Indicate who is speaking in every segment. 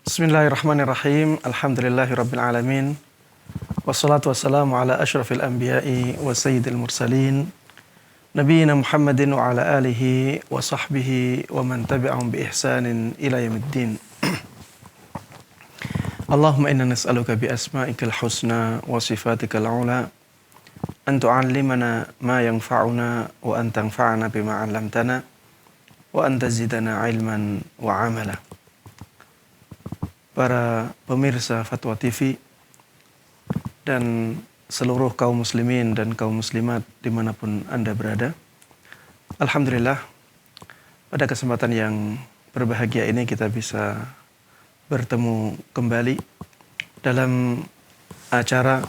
Speaker 1: Bismillahirrahmanirrahim. Alhamdulillahirabbil alamin. Wassalatu wassalamu ala asyrafil anbiya'i wa sayyidil mursalin. Nabiyina Muhammadin wa ala alihi wa sahbihi wa man tabi'ahum bi ihsanin ila yaumiddin. Allahumma inna nas'aluka bi asma'ikal husna wa sifatikal ula an tu'allimana ma yanfa'una wa an tanfa'ana bima 'allamtana wa an tazidana ilman wa amala. Para pemirsa Fatwa TV dan seluruh kaum muslimin dan kaum muslimat dimanapun Anda berada. Alhamdulillah, pada kesempatan yang berbahagia ini kita bisa bertemu kembali dalam acara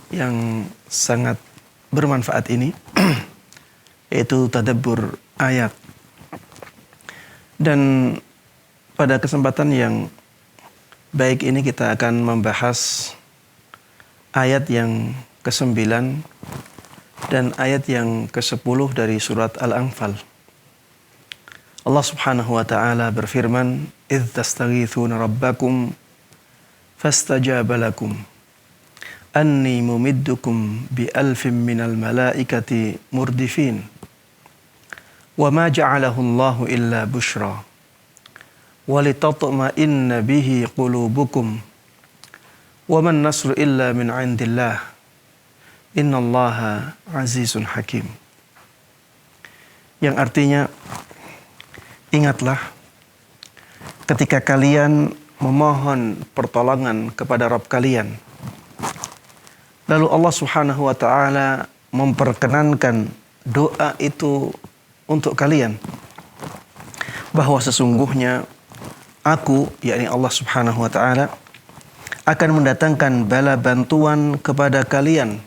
Speaker 1: yang sangat bermanfaat ini, yaitu tadabbur ayat. Dan pada kesempatan yang baik ini kita akan membahas ayat yang ke-9 dan ayat yang ke-10 dari surat Al-Anfal. Allah Subhanahu wa taala berfirman, "Idz tastaghitsuna rabbakum fastajaba lakum anni mumiddukum bi alfin minal malaikati murdifin wa ma ja'alahu Allahu illa busyra walitatma'inna bihi qulubukum wa man nasru illa min 'indillah innallaha 'azizun hakim." Yang artinya, ingatlah ketika kalian memohon pertolongan kepada Rabb kalian, lalu Allah Subhanahu wa taala memperkenankan doa itu untuk kalian, bahwa sesungguhnya Aku, yakni Allah Subhanahu wa taala, akan mendatangkan bala bantuan kepada kalian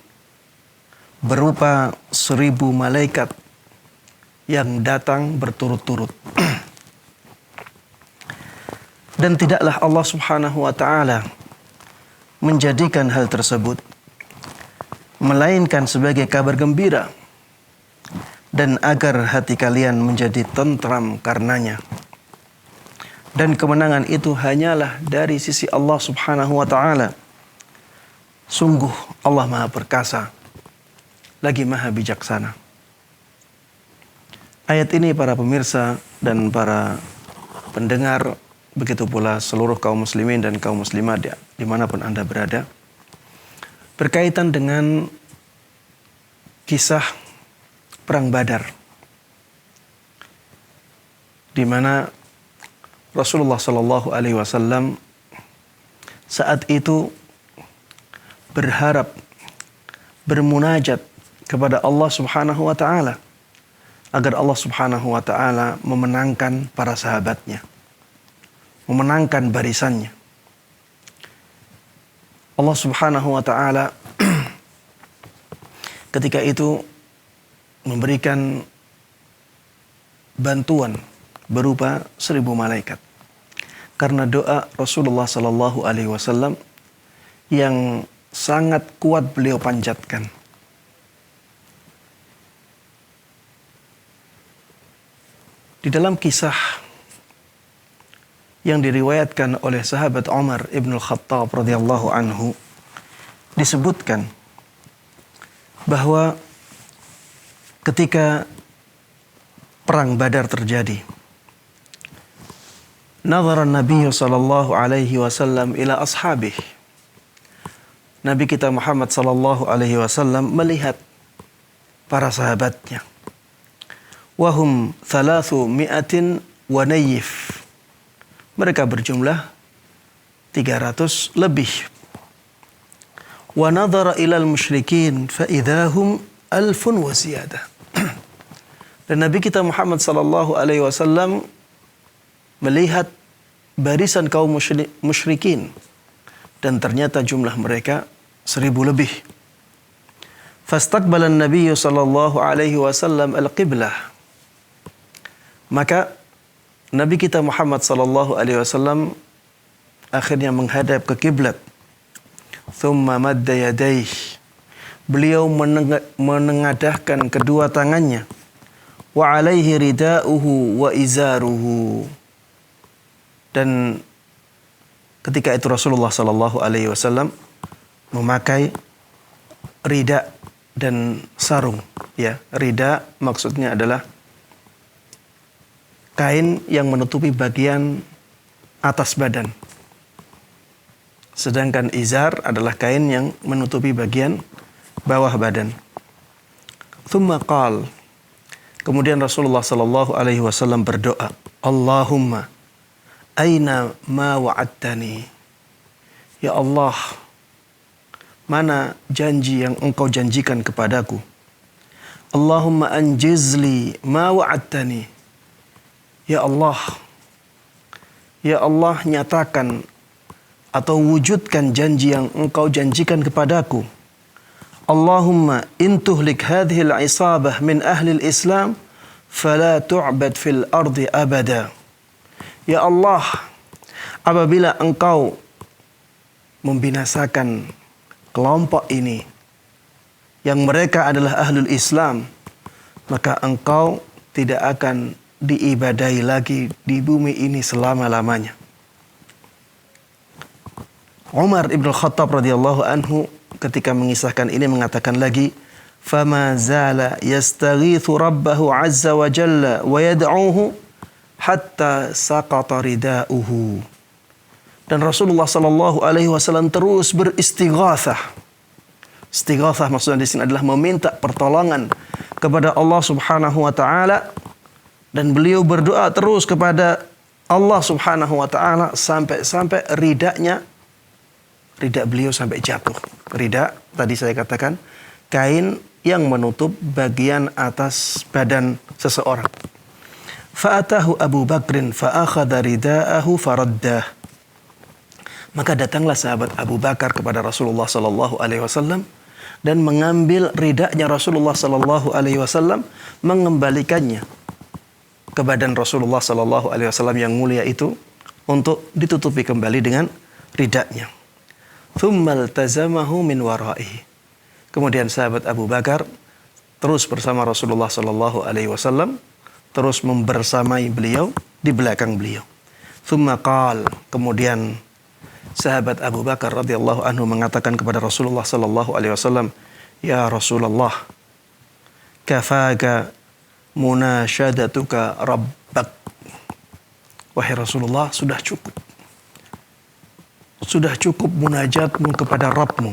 Speaker 1: berupa 1000 malaikat yang datang berturut-turut. Dan tidaklah Allah Subhanahu wa taala menjadikan hal tersebut melainkan sebagai kabar gembira dan agar hati kalian menjadi tentram karenanya. Dan kemenangan itu hanyalah dari sisi Allah Subhanahu wa taala. Sungguh Allah Maha Perkasa, lagi Maha Bijaksana. Ayat ini para pemirsa dan para pendengar, begitu pula seluruh kaum muslimin dan kaum muslimat dimanapun Anda berada, berkaitan dengan kisah Perang Badar, di mana Rasulullah Shallallahu Alaihi Wasallam saat itu berharap, bermunajat kepada Allah Subhanahu Wa Taala agar Allah Subhanahu Wa Taala memenangkan para sahabatnya, memenangkan barisannya. Allah Subhanahu Wa Taala ketika itu memberikan bantuan berupa 1000 malaikat. Karena doa Rasulullah Sallallahu Alaihi Wasallam yang sangat kuat beliau panjatkan. Di dalam kisah yang diriwayatkan oleh sahabat Umar ibn Khattab radhiyallahu anhu, disebutkan bahwa ketika Perang Badar terjadi, Nazara Nabi sallallahu alaihi wasallam ila ashabih. Nabi kita Muhammad sallallahu alaihi wasallam melihat para sahabatnya. Wahum 300 wa nayif. Mereka berjumlah 300 lebih. Wa nazara ilal musyrikin fa idahum 1000 wa ziyadah. Dan Nabi kita Muhammad sallallahu alaihi wasallam melihat barisan kaum musyrikin, dan ternyata jumlah mereka 1000 lebih. Fastaqbalan Nabi sallallahu alaihi wasallam al-qiblah. Maka Nabi kita Muhammad sallallahu alaihi wasallam akhirnya menghadap ke kiblat. Thumma madda yadayhi. Beliau menengadahkan kedua tangannya. Wa alaihi ridauhu wa izaruhu. Dan Ketika itu Rasulullah sallallahu alaihi wasallam memakai rida dan sarung, ya. Rida maksudnya adalah kain yang menutupi bagian atas badan. Sedangkan izar adalah kain yang menutupi bagian bawah badan. Thumma qal. Kemudian Rasulullah sallallahu alaihi wasallam berdoa, Allahumma aina ma wa'adtani. Ya Allah, mana janji yang engkau janjikan kepadaku? Allahumma anjizli ma wa'adtani. Ya Allah, nyatakan atau wujudkan janji yang engkau janjikan kepadaku. Allahumma intuhlik hadhil isabah min ahli islam fala tu'bad fil ardi abada. Ya Allah, apabila engkau membinasakan kelompok ini yang mereka adalah ahlul Islam, maka engkau tidak akan diibadahi lagi di bumi ini selama-lamanya. Umar ibn Khattab radhiyallahu anhu ketika mengisahkan ini mengatakan lagi, "Fama zala yastaghithu rabbahu azza wa jalla wa yad'uhu hatta saqata ridauhu." Dan Rasulullah sallallahu alaihi wasallam terus beristighatsah. Istighatsah maksudnya di sini adalah meminta pertolongan kepada Allah Subhanahu wa taala, dan beliau berdoa terus kepada Allah Subhanahu wa taala sampai rida beliau sampai jatuh. Rida tadi saya katakan kain yang menutup bagian atas badan seseorang. Fa'atahu Abu Bakrin fa'akhadha rida'ahu faraddah. Maka datanglah sahabat Abu Bakar kepada Rasulullah sallallahu alaihi wasallam dan mengambil ridanya Rasulullah sallallahu alaihi wasallam, mengembalikannya ke badan Rasulullah sallallahu alaihi wasallam yang mulia itu untuk ditutupi kembali dengan ridanya. Thummal tazamahu min waraihi. Kemudian sahabat Abu Bakar terus bersama Rasulullah sallallahu alaihi wasallam, terus membersamai beliau di belakang beliau. Thumma qal. Kemudian sahabat Abu Bakar radhiyallahu anhu mengatakan kepada Rasulullah sallallahu alaihi wasallam, "Ya Rasulullah, kafaka munasyadatuka rabbak." Wahai Rasulullah, sudah cukup. Sudah cukup munajatmu kepada Rabbmu.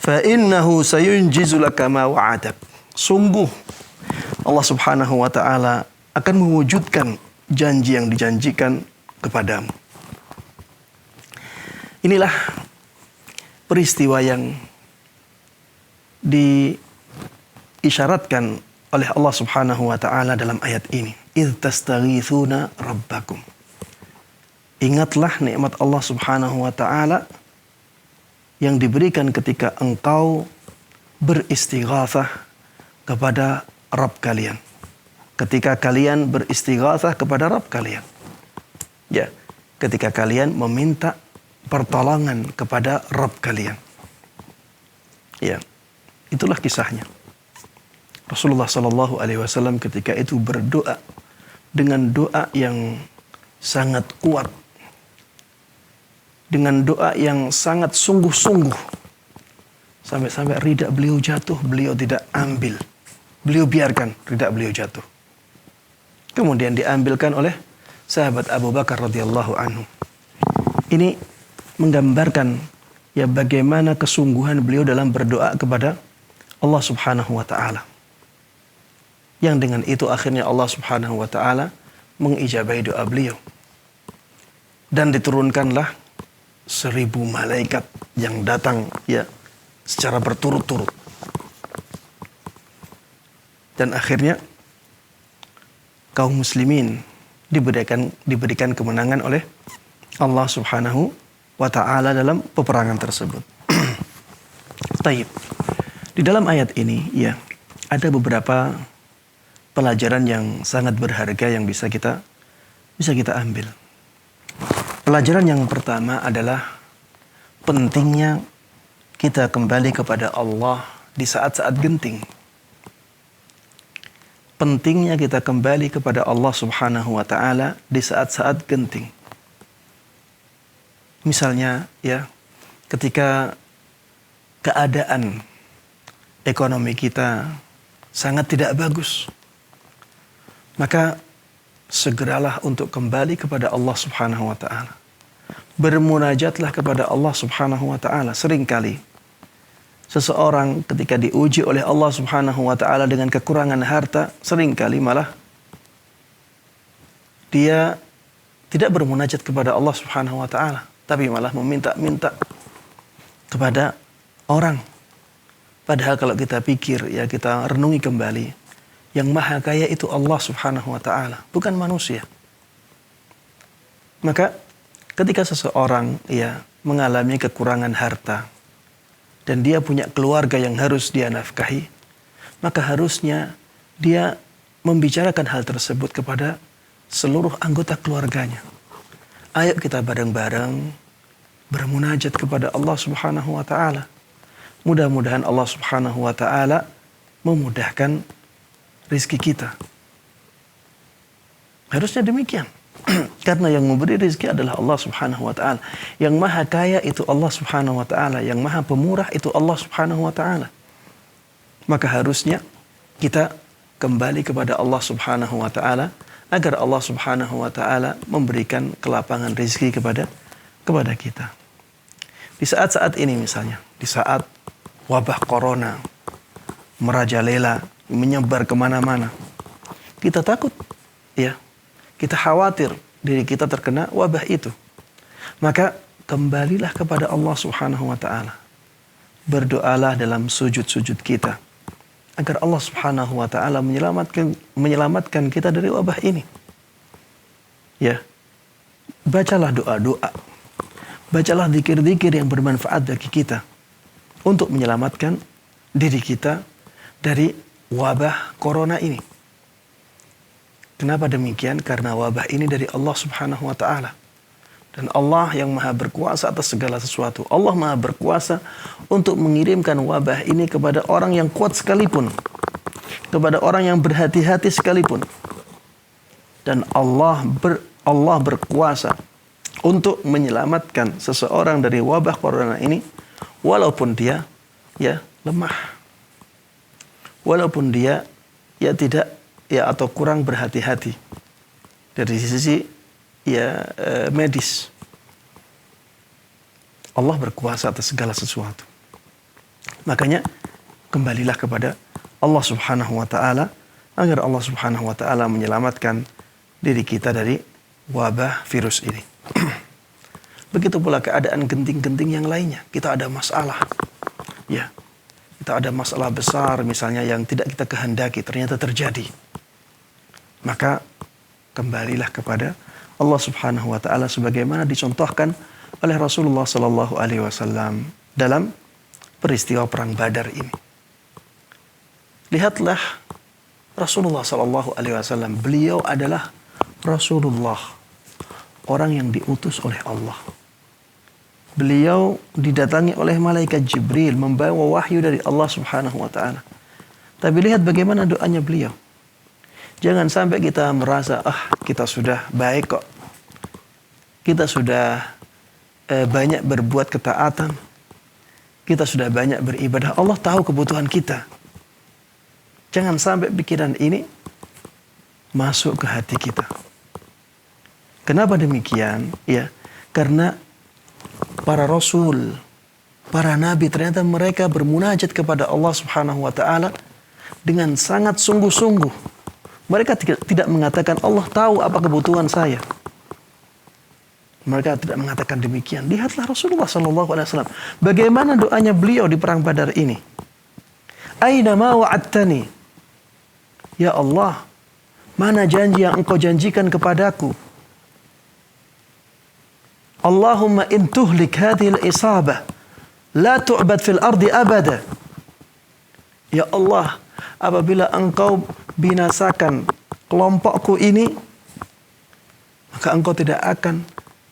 Speaker 1: Fa innahu sayunjizu laka ma wa'adak. Sungguh Allah Subhanahu wa taala akan mewujudkan janji yang dijanjikan kepadamu. Inilah peristiwa yang diisyaratkan oleh Allah Subhanahu wa taala dalam ayat ini. Idz tastaghitsuna rabbakum. Ingatlah nikmat Allah Subhanahu wa taala yang diberikan ketika engkau beristighatsah kepada Rabb kalian. Ketika kalian beristighatsah kepada Rabb kalian. Ya, ketika kalian meminta pertolongan kepada Rabb kalian. Ya, itulah kisahnya. Rasulullah sallallahu alaihi wasallam ketika itu berdoa dengan doa yang sangat kuat, dengan doa yang sangat sungguh-sungguh, sampai-sampai rida beliau jatuh, beliau tidak ambil, beliau biarkan rida beliau jatuh. Kemudian diambilkan oleh sahabat Abu Bakar radhiyallahu anhu. Ini menggambarkan ya bagaimana kesungguhan beliau dalam berdoa kepada Allah Subhanahu wa taala. Yang dengan itu akhirnya Allah Subhanahu wa taala mengijabahi doa beliau. Dan diturunkanlah 1000 malaikat yang datang ya secara berturut-turut. Dan akhirnya kaum muslimin diberikan kemenangan oleh Allah Subhanahu wa taala dalam peperangan tersebut. Taib. Di dalam ayat ini ya ada beberapa pelajaran yang sangat berharga yang bisa kita ambil. Pelajaran yang pertama adalah pentingnya kita kembali kepada Allah di saat-saat genting. Pentingnya kita kembali kepada Allah Subhanahu wa taala di saat-saat genting. Misalnya ya, ketika keadaan ekonomi kita sangat tidak bagus, maka segeralah untuk kembali kepada Allah Subhanahu wa taala. Bermunajatlah kepada Allah Subhanahu wa taala. Seringkali seseorang ketika diuji oleh Allah Subhanahu wa taala dengan kekurangan harta, seringkali malah dia tidak bermunajat kepada Allah Subhanahu wa taala, tapi malah meminta-minta kepada orang. Padahal kalau kita pikir, ya kita renungi kembali, yang maha kaya itu Allah Subhanahu wa taala, bukan manusia. Maka ketika seseorang ya mengalami kekurangan harta dan dia punya keluarga yang harus dia nafkahi, maka harusnya dia membicarakan hal tersebut kepada seluruh anggota keluarganya. Ayo kita bareng-bareng bermunajat kepada Allah Subhanahu wa taala. Mudah-mudahan Allah Subhanahu wa taala memudahkan rizki kita. Harusnya demikian. Karena yang memberi rizki adalah Allah Subhanahu wa taala. Yang maha kaya itu Allah Subhanahu wa taala, yang maha pemurah itu Allah Subhanahu wa taala. Maka harusnya kita kembali kepada Allah Subhanahu wa taala agar Allah Subhanahu wa taala memberikan kelapangan rizki kepada kita. Di saat-saat ini misalnya, di saat wabah corona merajalela, menyebar kemana-mana, kita takut, ya, kita khawatir diri kita terkena wabah itu. Maka kembalilah kepada Allah Subhanahu wa taala. Berdoalah dalam sujud-sujud kita agar Allah Subhanahu wa taala menyelamatkan kita dari wabah ini. Ya. Bacalah doa-doa. Bacalah zikir-zikir yang bermanfaat bagi kita untuk menyelamatkan diri kita dari wabah corona ini. Kenapa demikian? Karena wabah ini dari Allah Subhanahu wa taala. Dan Allah yang maha berkuasa atas segala sesuatu. Allah maha berkuasa untuk mengirimkan wabah ini kepada orang yang kuat sekalipun. Kepada orang yang berhati-hati sekalipun. Dan Allah berkuasa untuk menyelamatkan seseorang dari wabah corona ini. Walaupun dia ya lemah. Walaupun dia ya tidak ya atau kurang berhati-hati. Dari sisi ya medis. Allah berkuasa atas segala sesuatu. Makanya kembalilah kepada Allah Subhanahu wa taala agar Allah Subhanahu wa taala menyelamatkan diri kita dari wabah virus ini. Begitu pula keadaan genting-genting yang lainnya. Kita ada masalah. Ya. Kita ada masalah besar misalnya yang tidak kita kehendaki ternyata terjadi. Maka kembalilah kepada Allah Subhanahu wa taala sebagaimana dicontohkan oleh Rasulullah sallallahu alaihi wasallam dalam peristiwa perang Badar ini. Lihatlah Rasulullah sallallahu alaihi wasallam, beliau adalah Rasulullah, orang yang diutus oleh Allah. Beliau didatangi oleh malaikat Jibril membawa wahyu dari Allah Subhanahu wa taala. Tapi lihat bagaimana doanya beliau. Jangan sampai kita merasa, kita sudah baik kok. Kita sudah banyak berbuat ketaatan. Kita sudah banyak beribadah. Allah tahu kebutuhan kita. Jangan sampai pikiran ini masuk ke hati kita. Kenapa demikian? Ya, karena para rasul, para nabi ternyata mereka bermunajat kepada Allah Subhanahu wa taala dengan sangat sungguh-sungguh. Mereka tidak mengatakan Allah tahu apa kebutuhan saya. Mereka tidak mengatakan demikian. Lihatlah Rasulullah sallallahu alaihi wasallam bagaimana doanya beliau di perang Badar ini. Aina ma wa'adtani? Ya Allah, mana janji yang Engkau janjikan kepadaku? Allahumma in tuhlik hadhihi al-isabah la tu'bad fil ardi abada. Ya Allah, apabila Engkau binasakan kelompokku ini, maka Engkau tidak akan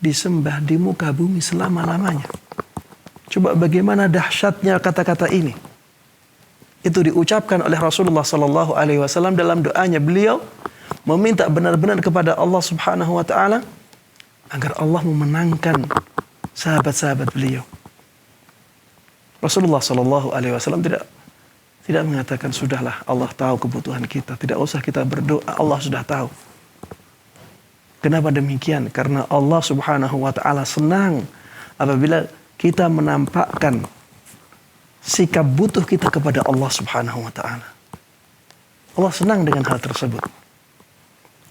Speaker 1: disembah di muka bumi selama-lamanya. Coba bagaimana dahsyatnya kata-kata ini. Itu diucapkan oleh Rasulullah sallallahu alaihi wasallam dalam doanya. Beliau meminta benar-benar kepada Allah Subhanahu wa taala agar Allah memenangkan sahabat-sahabat beliau. Rasulullah Shallallahu Alaihi Wasallam tidak mengatakan sudahlah Allah tahu kebutuhan kita, tidak usah kita berdoa, Allah sudah tahu. Kenapa demikian? Karena Allah Subhanahu Wa Taala senang apabila kita menampakkan sikap butuh kita kepada Allah Subhanahu Wa Taala. Allah senang dengan hal tersebut.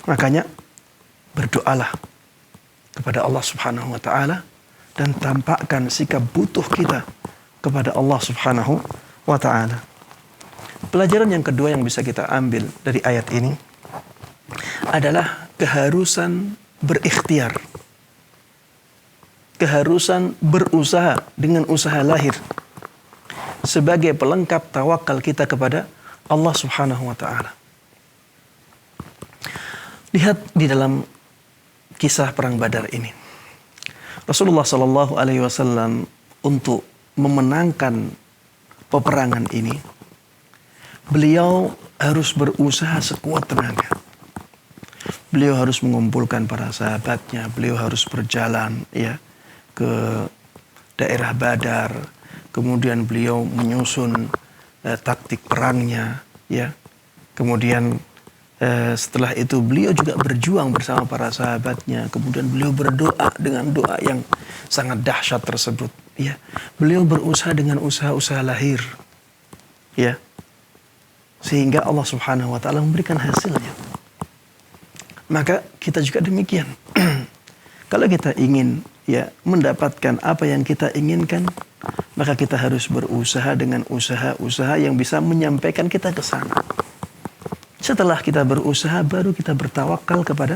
Speaker 1: Makanya berdoalah kepada Allah Subhanahu Wa Taala dan tampakkan sikap butuh kita kepada Allah Subhanahu Wa Taala. Pelajaran yang kedua yang bisa kita ambil dari ayat ini adalah keharusan berikhtiar. Keharusan berusaha dengan usaha lahir sebagai pelengkap tawakal kita kepada Allah Subhanahu Wa Taala. Lihat di dalam kisah perang Badar ini. Rasulullah Shallallahu Alaihi Wasallam untuk memenangkan peperangan ini, beliau harus berusaha sekuat tenaga. Beliau harus mengumpulkan para sahabatnya, beliau harus berjalan ke daerah Badar. Kemudian beliau menyusun taktik perangnya, Kemudian setelah itu beliau juga berjuang bersama para sahabatnya. Kemudian beliau berdoa dengan doa yang sangat dahsyat tersebut. Beliau berusaha dengan usaha-usaha lahir. Sehingga Allah Subhanahu Wa Taala memberikan hasilnya. Maka kita juga demikian. Kalau kita ingin mendapatkan apa yang kita inginkan, maka kita harus berusaha dengan usaha-usaha yang bisa menyampaikan kita ke sana. Setelah kita berusaha, baru kita bertawakal kepada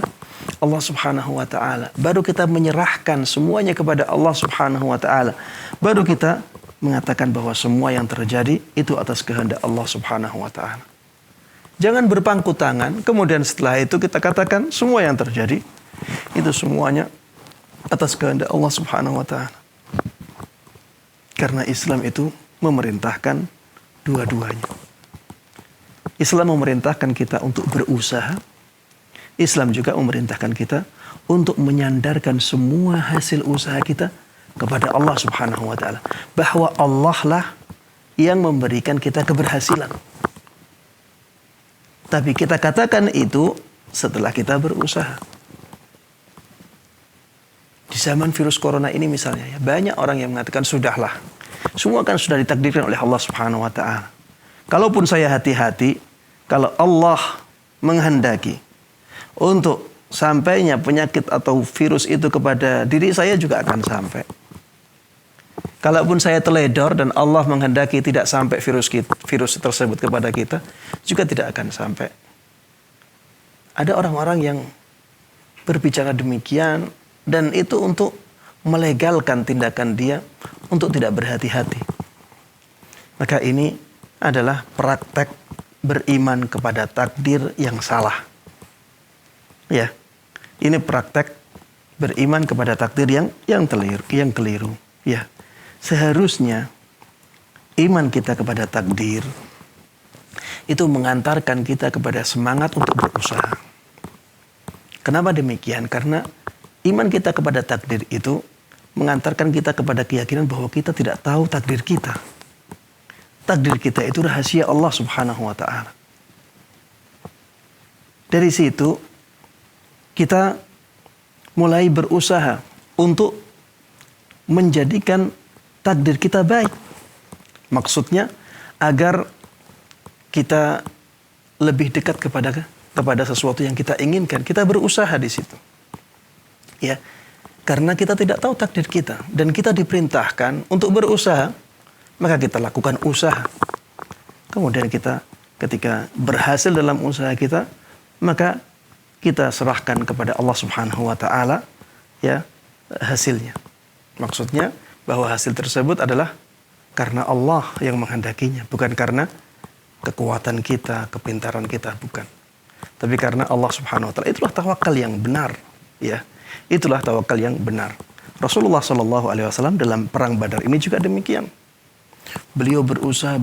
Speaker 1: Allah Subhanahu Wa Taala. Baru kita menyerahkan semuanya kepada Allah Subhanahu Wa Taala. Baru kita mengatakan bahwa semua yang terjadi itu atas kehendak Allah Subhanahu Wa Taala. Jangan berpangku tangan, kemudian setelah itu kita katakan semua yang terjadi itu semuanya atas kehendak Allah Subhanahu Wa Taala. Karena Islam itu memerintahkan dua-duanya. Islam memerintahkan kita untuk berusaha. Islam juga memerintahkan kita untuk menyandarkan semua hasil usaha kita kepada Allah Subhanahu Wa Taala. Bahwa Allah lah yang memberikan kita keberhasilan. Tapi kita katakan itu setelah kita berusaha. Di zaman virus corona ini misalnya, banyak orang yang mengatakan sudahlah. Semua kan sudah ditakdirkan oleh Allah Subhanahu Wa Taala. Kalaupun saya hati-hati, kalau Allah menghendaki untuk sampainya penyakit atau virus itu kepada diri saya juga akan sampai. Kalaupun saya teledor dan Allah menghendaki tidak sampai virus tersebut kepada kita, juga tidak akan sampai. Ada orang-orang yang berbicara demikian dan itu untuk melegalkan tindakan dia untuk tidak berhati-hati. Maka ini adalah praktek beriman kepada takdir yang salah. Ini praktek beriman kepada takdir yang keliru. Seharusnya iman kita kepada takdir itu mengantarkan kita kepada semangat untuk berusaha. Kenapa demikian? Karena iman kita kepada takdir itu mengantarkan kita kepada keyakinan bahwa kita tidak tahu takdir kita. Takdir kita itu rahasia Allah Subhanahu Wa Taala. Dari situ kita mulai berusaha untuk menjadikan takdir kita baik. Maksudnya agar kita lebih dekat kepada sesuatu yang kita inginkan. Kita berusaha di situ. Karena kita tidak tahu takdir kita dan kita diperintahkan untuk berusaha, maka kita lakukan usaha. Kemudian kita ketika berhasil dalam usaha kita, maka kita serahkan kepada Allah Subhanahu Wa Taala hasilnya. Maksudnya bahwa hasil tersebut adalah karena Allah yang menghendakinya, bukan karena kekuatan kita, kepintaran kita, bukan. Tapi karena Allah Subhanahu Wa Taala. Itulah tawakal yang benar, Itulah tawakal yang benar. Rasulullah Shallallahu Alaihi Wasallam dalam perang Badar ini juga demikian. Beliau berusaha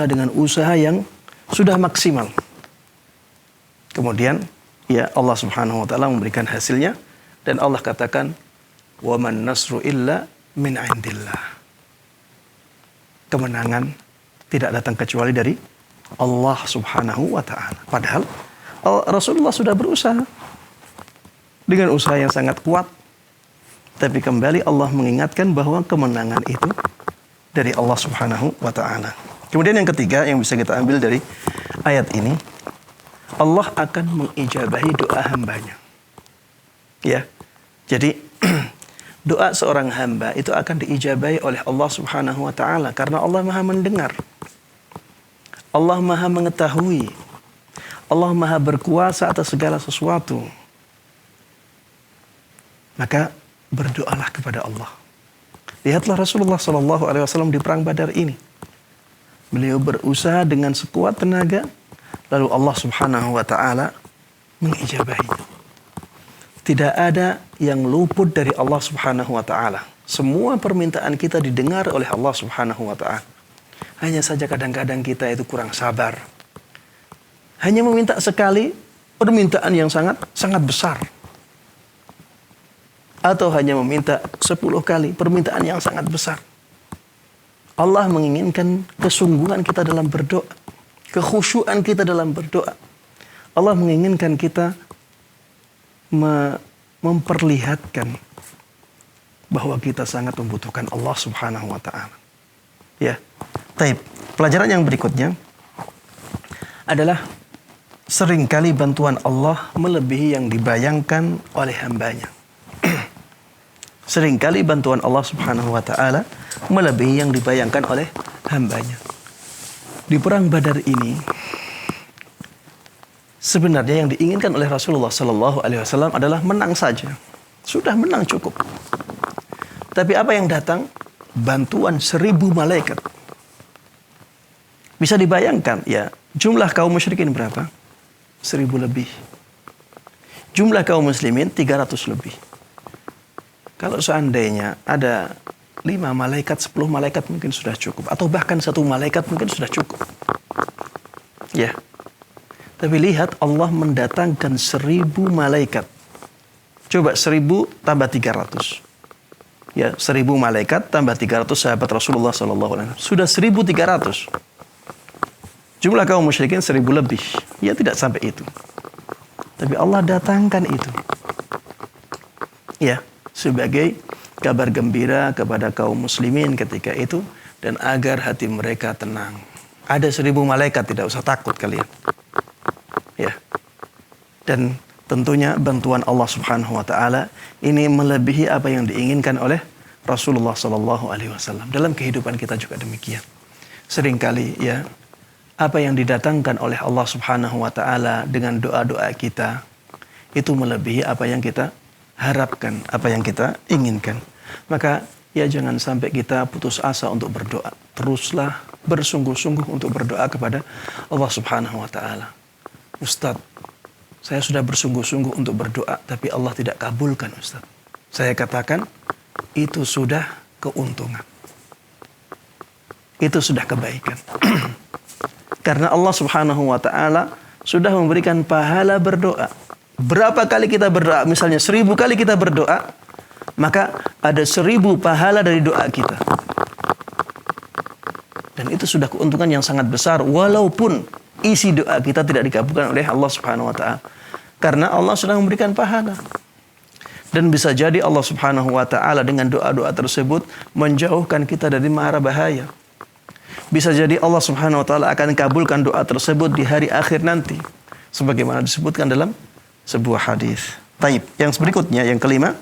Speaker 1: dengan usaha yang sudah maksimal. Kemudian Allah Subhanahu Wa Taala memberikan hasilnya dan Allah katakan wa man nasru illa min indillah. Kemenangan tidak datang kecuali dari Allah Subhanahu wa taala. Padahal Rasulullah sudah berusaha dengan usaha yang sangat kuat. Tapi kembali Allah mengingatkan bahwa kemenangan itu dari Allah Subhanahu wa taala. Kemudian yang ketiga yang bisa kita ambil dari ayat ini, Allah akan mengijabahi doa hambanya. Ya. Jadi doa seorang hamba itu akan diijabahi oleh Allah Subhanahu wa taala karena Allah Maha mendengar. Allah Maha mengetahui. Allah Maha berkuasa atas segala sesuatu. Maka berdoalah kepada Allah. Lihatlah Rasulullah SAW di perang Badar ini. Beliau berusaha dengan sekuat tenaga, lalu Allah Subhanahu wa taala mengijabahinya. Tidak ada yang luput dari Allah Subhanahu wa taala. Semua permintaan kita didengar oleh Allah Subhanahu wa taala. Hanya saja kadang-kadang kita itu kurang sabar. Hanya meminta sekali permintaan yang sangat besar. Atau hanya meminta 10 kali permintaan yang sangat besar. Allah menginginkan kesungguhan kita dalam berdoa. Kekhusyuan kita dalam berdoa. Allah menginginkan kita memperlihatkan bahwa kita sangat membutuhkan Allah Subhanahu wa taala. Ya. Taib. Pelajaran yang berikutnya adalah seringkali bantuan Allah melebihi yang dibayangkan oleh hambanya. Seringkali bantuan Allah Subhanahu wa taala melebihi yang dibayangkan oleh hambanya. Di perang Badar ini sebenarnya yang diinginkan oleh Rasulullah sallallahu alaihi wasallam adalah menang saja. Sudah menang cukup. Tapi apa yang datang? Bantuan 1000 malaikat. Bisa dibayangkan ya, jumlah kaum musyrikin berapa? 1000 lebih. Jumlah kaum muslimin 300 lebih. Kalau seandainya ada 5 malaikat, 10 malaikat mungkin sudah cukup. Atau bahkan 1 malaikat mungkin sudah cukup. Ya. Tapi lihat Allah mendatangkan 1000 malaikat. Coba 1000 tambah 300. Ya, 1000 malaikat tambah 300 sahabat Rasulullah SAW. Sudah 1300. Jumlah kaum musyrikin 1000 lebih. Ya tidak sampai itu. Tapi Allah datangkan itu. Ya, sebagai kabar gembira kepada kaum muslimin ketika itu. Dan agar hati mereka tenang. Ada 1000 malaikat, tidak usah takut kalian. Ya. Dan tentunya bantuan Allah Subhanahu wa taala ini melebihi apa yang diinginkan oleh Rasulullah sallallahu alaihi wasallam. Dalam kehidupan kita juga demikian. Seringkali ya apa yang didatangkan oleh Allah Subhanahu wa taala dengan doa-doa kita itu melebihi apa yang kita harapkan, apa yang kita inginkan. Maka ya jangan sampai kita putus asa untuk berdoa. Teruslah bersungguh-sungguh untuk berdoa kepada Allah Subhanahu wa taala. Ustaz, saya sudah bersungguh-sungguh untuk berdoa, tapi Allah tidak kabulkan, Ustaz. Saya katakan, itu sudah keuntungan. Itu sudah kebaikan. Karena Allah Subhanahu wa ta'ala sudah memberikan pahala berdoa. Berapa kali kita berdoa, misalnya 1000 kali kita berdoa, maka ada 1000 pahala dari doa kita. Dan itu sudah keuntungan yang sangat besar, walaupun isi doa kita tidak dikabulkan oleh Allah Subhanahu wa ta'ala. Karena Allah sudah memberikan pahala. Dan bisa jadi Allah Subhanahu wa ta'ala dengan doa-doa tersebut menjauhkan kita dari mara bahaya. Bisa jadi Allah Subhanahu wa ta'ala akan kabulkan doa tersebut di hari akhir nanti. Sebagaimana disebutkan dalam sebuah hadis. Taib. Yang berikutnya, yang kelima,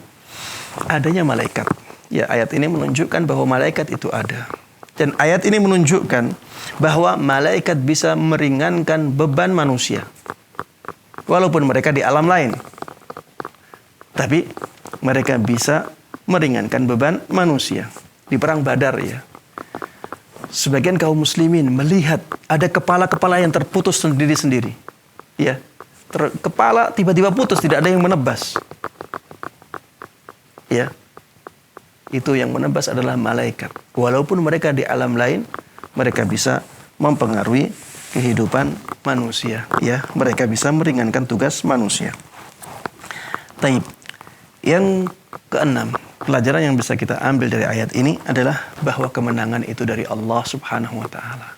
Speaker 1: adanya malaikat. Ya, ayat ini menunjukkan bahwa malaikat itu ada. Dan ayat ini menunjukkan bahwa malaikat bisa meringankan beban manusia. Walaupun mereka di alam lain. Tapi mereka bisa meringankan beban manusia. Di perang Badar ya. Sebagian kaum muslimin melihat ada kepala-kepala yang terputus sendiri-sendiri. Ya. Kepala tiba-tiba putus, tidak ada yang menebas. Ya. Itu yang menebas adalah malaikat. Walaupun mereka di alam lain, mereka bisa mempengaruhi kehidupan manusia. Ya, mereka bisa meringankan tugas manusia. Taib. Yang keenam, pelajaran yang bisa kita ambil dari ayat ini adalah bahwa kemenangan itu dari Allah Subhanahu wa taala.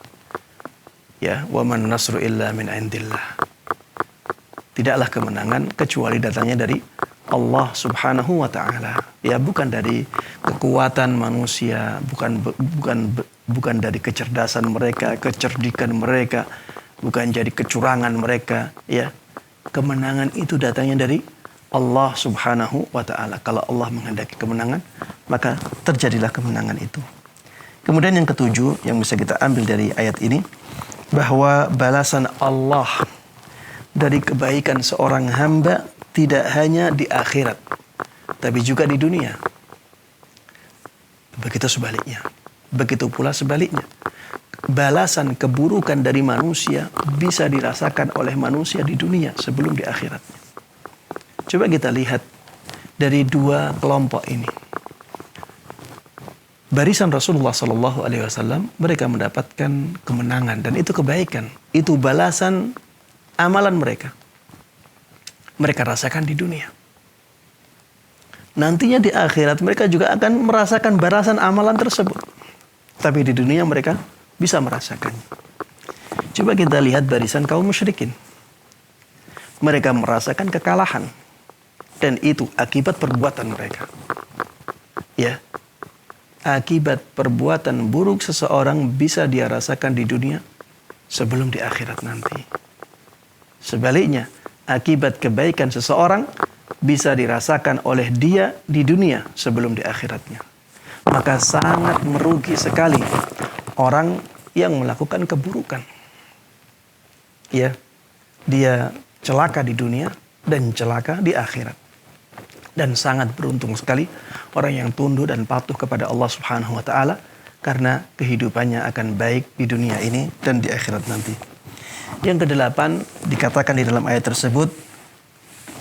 Speaker 1: Ya, wa man nasru illa min indillah. Tidaklah kemenangan kecuali datangnya dari Allah Subhanahu wa taala. Ya, bukan dari kekuatan manusia, bukan dari kecerdasan mereka, kecerdikan mereka, bukan jadi kecurangan mereka, ya. Kemenangan itu datangnya dari Allah Subhanahu wa taala. Kalau Allah menghendaki kemenangan, maka terjadilah kemenangan itu. Kemudian yang ketujuh yang bisa kita ambil dari ayat ini, bahwa balasan Allah dari kebaikan seorang hamba tidak hanya di akhirat, tapi juga di dunia. Begitu sebaliknya. Begitu pula sebaliknya. Balasan keburukan dari manusia bisa dirasakan oleh manusia di dunia sebelum di akhiratnya. Coba kita lihat dari dua kelompok ini. Barisan Rasulullah SAW, mereka mendapatkan kemenangan dan itu kebaikan. Itu balasan amalan mereka. Mereka rasakan di dunia. Nantinya di akhirat mereka juga akan merasakan balasan amalan tersebut. Tapi di dunia mereka bisa merasakannya. Coba kita lihat barisan kaum musyrikin. Mereka merasakan kekalahan. Dan itu akibat perbuatan mereka. Ya. Akibat perbuatan buruk seseorang bisa dia rasakan di dunia sebelum di akhirat nanti. Sebaliknya, akibat kebaikan seseorang bisa dirasakan oleh dia di dunia sebelum di akhiratnya. Maka sangat merugi sekali orang yang melakukan keburukan. Ya, dia celaka di dunia dan celaka di akhirat. Dan sangat beruntung sekali orang yang tunduk dan patuh kepada Allah Subhanahu wa taala karena kehidupannya akan baik di dunia ini dan di akhirat nanti. Yang kedelapan dikatakan di dalam ayat tersebut,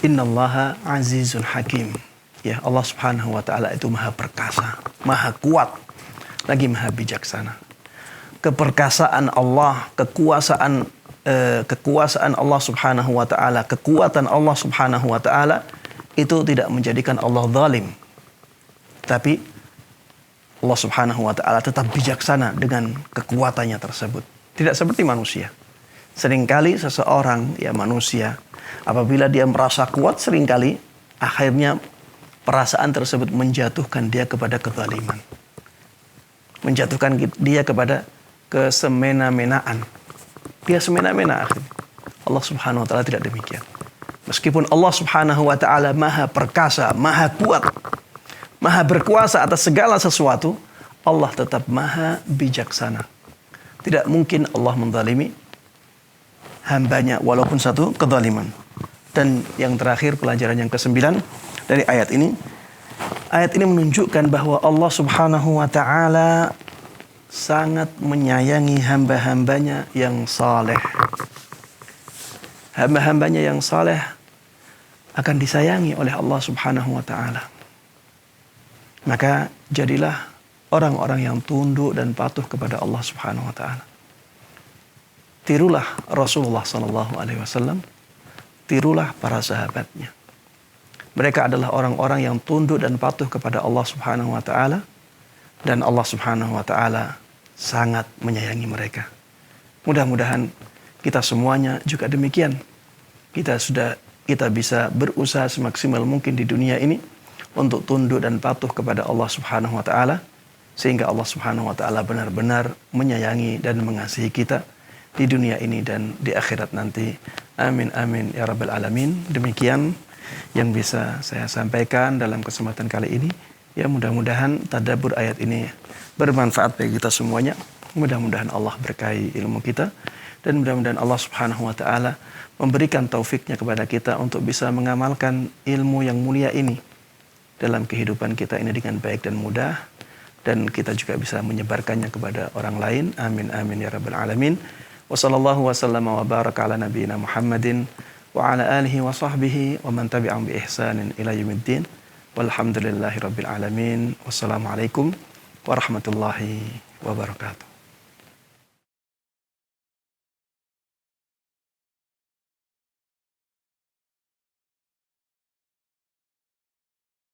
Speaker 1: Innallaha azizun hakim. Ya, Allah Subhanahu wa taala itu maha perkasa, maha kuat, lagi maha bijaksana. Keperkasaan Allah, kekuasaan Allah Subhanahu wa taala, kekuatan Allah Subhanahu wa taala itu tidak menjadikan Allah zalim. Tapi Allah Subhanahu wa taala tetap bijaksana dengan kekuatannya tersebut. Tidak seperti manusia. Seringkali seseorang, ya manusia, apabila dia merasa kuat, seringkali akhirnya perasaan tersebut menjatuhkan dia kepada kezaliman. Menjatuhkan dia kepada kesemena-menaan. Dia semena-mena akhirnya. Allah Subhanahu wa taala tidak demikian. Meskipun Allah Subhanahu wa taala maha perkasa, maha kuat, maha berkuasa atas segala sesuatu, Allah tetap maha bijaksana. Tidak mungkin Allah menzalimi hambanya walaupun satu kezaliman. Dan yang terakhir, pelajaran yang ke-9 dari ayat ini. Ayat ini menunjukkan bahwa Allah Subhanahu wa taala sangat menyayangi hamba-hambanya yang saleh. Hamba-hambanya yang saleh akan disayangi oleh Allah Subhanahu wa taala. Maka jadilah orang-orang yang tunduk dan patuh kepada Allah Subhanahu wa taala. Tirulah Rasulullah sallallahu alaihi wasallam, tirulah para sahabatnya. Mereka adalah orang-orang yang tunduk dan patuh kepada Allah Subhanahu wa taala dan Allah Subhanahu wa taala sangat menyayangi mereka. Mudah-mudahan kita semuanya juga demikian. Kita bisa berusaha semaksimal mungkin di dunia ini untuk tunduk dan patuh kepada Allah Subhanahu wa taala sehingga Allah Subhanahu wa taala benar-benar menyayangi dan mengasihi kita di dunia ini dan di akhirat nanti. Amin amin ya rabbal alamin. Demikian yang bisa saya sampaikan dalam kesempatan kali ini. Ya, mudah-mudahan tadabbur ayat ini bermanfaat bagi kita semuanya. Mudah-mudahan Allah berkahi ilmu kita. Dan mudah-mudahan Allah Subhanahu wa taala memberikan taufiknya kepada kita untuk bisa mengamalkan ilmu yang mulia ini dalam kehidupan kita ini dengan baik dan mudah. Dan kita juga bisa menyebarkannya kepada orang lain. Amin amin ya rabbal alamin. Wa sallallahu wa sallama wa baraka ala nabiyyina Muhammadin wa ala alihi wa sahbihi wa man tabi'ahum bi ihsanin ila yaumiddin. Walhamdulillahi rabbil alamin. Wassalamualaikum warahmatullahi wabarakatuh.